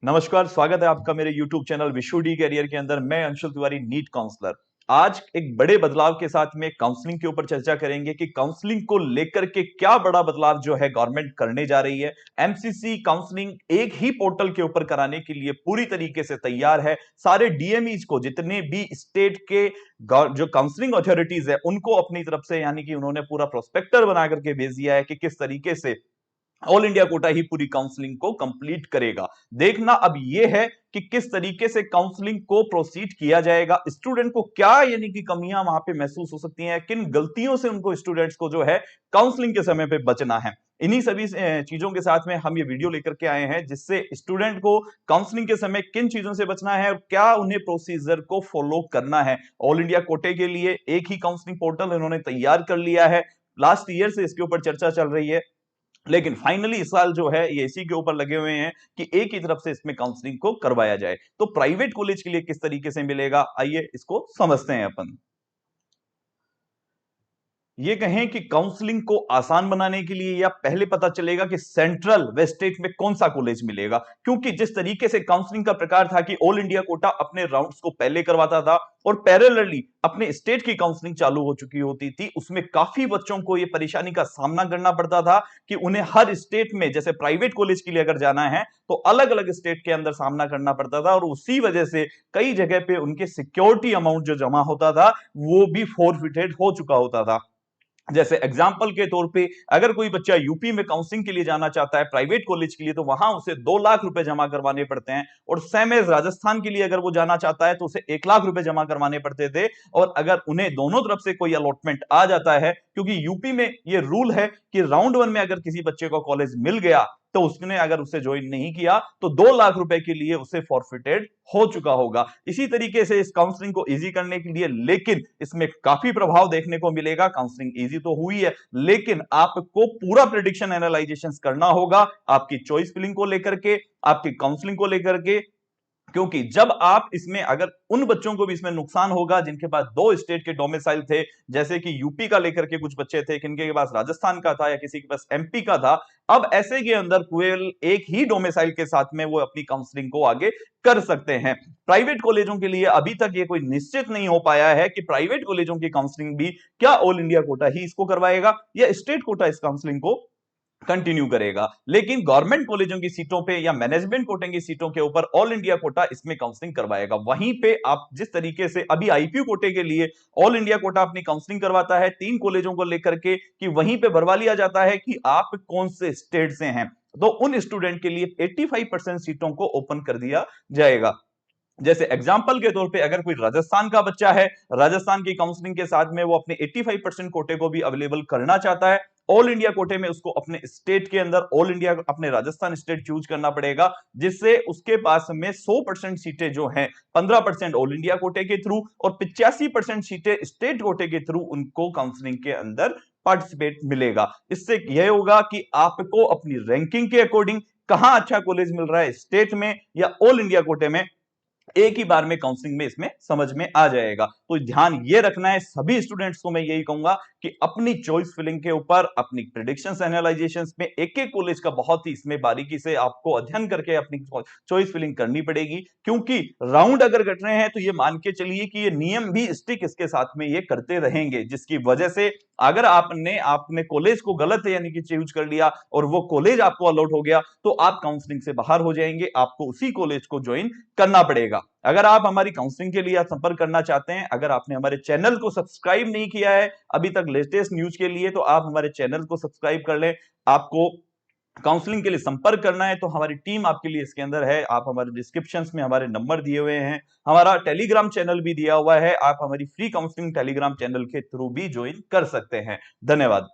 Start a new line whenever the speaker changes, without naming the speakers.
नमस्कार, स्वागत है आपका मेरे YouTube channel Vishu D career के अंदर। मैं अंशुल तिवारी, नीट काउंसलर। आज एक बड़े बदलाव के साथ में काउंसलिंग के ऊपर चर्चा करेंगे कि काउंसलिंग को लेकर के क्या बड़ा बदलाव जो है गवर्नमेंट करने जा रही है। एमसीसी काउंसलिंग एक ही पोर्टल के ऊपर कराने के लिए पूरी तरीके से तैयार है। सारे डीएमईज को, जितने भी स्टेट के जो काउंसलिंग अथॉरिटीज है, उनको अपनी तरफ से यानी कि उन्होंने पूरा प्रोस्पेक्टर बना करके भेज दिया है कि किस तरीके से ऑल इंडिया कोटा ही पूरी काउंसलिंग को कंप्लीट करेगा। देखना अब यह है कि किस तरीके से काउंसलिंग को प्रोसीड किया जाएगा, स्टूडेंट को क्या यानी कि कमियां वहां पे महसूस हो सकती हैं, किन गलतियों से उनको स्टूडेंट्स को जो है काउंसलिंग के समय पे बचना है। इन्हीं सभी चीजों के साथ में हम ये वीडियो लेकर के आए हैं, जिससे स्टूडेंट को काउंसलिंग के समय किन चीजों से बचना है और क्या उन्हें प्रोसीजर को फॉलो करना है। ऑल इंडिया कोटे के लिए एक ही काउंसलिंग पोर्टल इन्होंने तैयार कर लिया है। लास्ट ईयर से इसके ऊपर चर्चा चल रही है, लेकिन फाइनली इस साल जो है ये इसी के ऊपर लगे हुए हैं कि एक ही तरफ से इसमें काउंसलिंग को करवाया जाए। तो प्राइवेट कॉलेज के लिए किस तरीके से मिलेगा, आइए इसको समझते हैं अपन। ये कहें कि काउंसलिंग को आसान बनाने के लिए या पहले पता चलेगा कि सेंट्रल व स्टेट में कौन सा कॉलेज मिलेगा, क्योंकि जिस तरीके से काउंसलिंग का प्रकार था कि ऑल इंडिया कोटा अपने राउंड्स को पहले करवाता था और पैरेलली अपने स्टेट की काउंसलिंग चालू हो चुकी होती थी, उसमें काफी बच्चों को यह परेशानी का सामना करना पड़ता था कि उन्हें हर स्टेट में, जैसे प्राइवेट कॉलेज के लिए अगर जाना है तो अलग अलग स्टेट के अंदर सामना करना पड़ता था, और उसी वजह से कई जगह पे उनके सिक्योरिटी अमाउंट जो जमा होता था वो भी फोरफिटेड हो चुका होता था। जैसे एग्जाम्पल के तौर पे अगर कोई बच्चा यूपी में काउंसलिंग के लिए जाना चाहता है प्राइवेट कॉलेज के लिए, तो वहां उसे 2 लाख रुपए जमा करवाने पड़ते हैं, और सेम एज राजस्थान के लिए अगर वो जाना चाहता है तो उसे 1 लाख रुपए जमा करवाने पड़ते थे। और अगर उन्हें दोनों तरफ से कोई अलॉटमेंट आ जाता है, क्योंकि यूपी में ये रूल है कि राउंड वन में अगर किसी बच्चे को कॉलेज मिल गया तो उसने अगर उसे ज्वाइन नहीं किया तो 2 लाख रुपए के लिए उसे फॉरफिटेड हो चुका होगा। इसी तरीके से इस काउंसलिंग को इजी करने के लिए, लेकिन इसमें काफी प्रभाव देखने को मिलेगा। काउंसलिंग इजी तो हुई है, लेकिन आपको पूरा प्रेडिक्शन एनालाइजेशन करना होगा आपकी चॉइस फिलिंग को लेकर के, आपकी काउंसलिंग को लेकर के। क्योंकि जब आप इसमें, अगर उन बच्चों को भी इसमें नुकसान होगा जिनके पास 2 स्टेट के डोमिसाइल थे, जैसे कि यूपी का लेकर के कुछ बच्चे थे, किनके के पास राजस्थान का था या किसी के पास एमपी का था, अब ऐसे के अंदर केवल एक ही डोमिसाइल के साथ में वो अपनी काउंसलिंग को आगे कर सकते हैं। प्राइवेट कॉलेजों के लिए अभी तक ये कोई निश्चित नहीं हो पाया है कि प्राइवेट कॉलेजों की काउंसलिंग भी क्या ऑल इंडिया कोटा ही इसको करवाएगा या स्टेट कोटा इस काउंसलिंग को कंटिन्यू करेगा। लेकिन गवर्नमेंट कॉलेजों की सीटों पे या मैनेजमेंट कोटे की सीटों के ऊपर ऑल इंडिया कोटा इसमें काउंसलिंग करवाएगा। वहीं पे आप जिस तरीके से अभी आईपीयू कोटे के लिए ऑल इंडिया कोटा अपनी काउंसलिंग करवाता है 3 कॉलेजों को लेकर के, कि वहीं पे भरवा लिया जाता है कि आप कौन से स्टेट से हैं, तो उन स्टूडेंट के लिए 85% सीटों को ओपन कर दिया जाएगा। जैसे एग्जाम्पल के तौर पे अगर कोई राजस्थान का बच्चा है, राजस्थान की काउंसलिंग के साथ में वो अपने 85% कोटे को भी अवेलेबल करना चाहता है, ऑल इंडिया कोटे में उसको अपने स्टेट के अंदर ऑल इंडिया अपने राजस्थान स्टेट चूज करना पड़ेगा, जिससे उसके पास में 100% सीटें जो हैं 15% ऑल इंडिया कोटे के थ्रू और 85% सीटें स्टेट कोटे के थ्रू उनको काउंसलिंग के अंदर पार्टिसिपेट मिलेगा। इससे यह होगा कि आपको अपनी रैंकिंग के अकॉर्डिंग कहां अच्छा कॉलेज मिल रहा है, स्टेट में या ऑल इंडिया कोटे में, एक ही बार में काउंसलिंग में इसमें समझ में आ जाएगा। तो ध्यान ये रखना है सभी स्टूडेंट्स को, मैं यही कहूंगा कि अपनी चॉइस फिलिंग के ऊपर, अपनी प्रेडिक्शंस एनालाइजेशंस में एक एक कॉलेज का बहुत ही इसमें बारीकी से आपको अध्ययन करके अपनी चॉइस फिलिंग करनी पड़ेगी। क्योंकि राउंड अगर कट रहे हैं तो ये मान के चलिए कि ये नियम भी स्टिक इसके साथ में ये करते रहेंगे, जिसकी वजह से अगर आपने आपने कॉलेज को गलत यानी कि चूज कर लिया और वो कॉलेज आपको अलॉट हो गया, तो आप काउंसलिंग से बाहर हो जाएंगे, आपको उसी कॉलेज को ज्वाइन करना पड़ेगा। अगर आप हमारी काउंसलिंग के लिए संपर्क करना चाहते हैं, अगर आपने हमारे चैनल को सब्सक्राइब नहीं किया है अभी तक लेटेस्ट न्यूज के लिए, तो आप हमारे चैनल को सब्सक्राइब कर लें। आपको काउंसलिंग के लिए संपर्क करना है तो हमारी टीम आपके लिए इसके अंदर है। आप हमारे डिस्क्रिप्शंस में हमारे नंबर दिए हुए हैं, हमारा टेलीग्राम चैनल भी दिया हुआ है, आप हमारी फ्री काउंसलिंग टेलीग्राम चैनल के थ्रू भी ज्वाइन कर सकते हैं। धन्यवाद।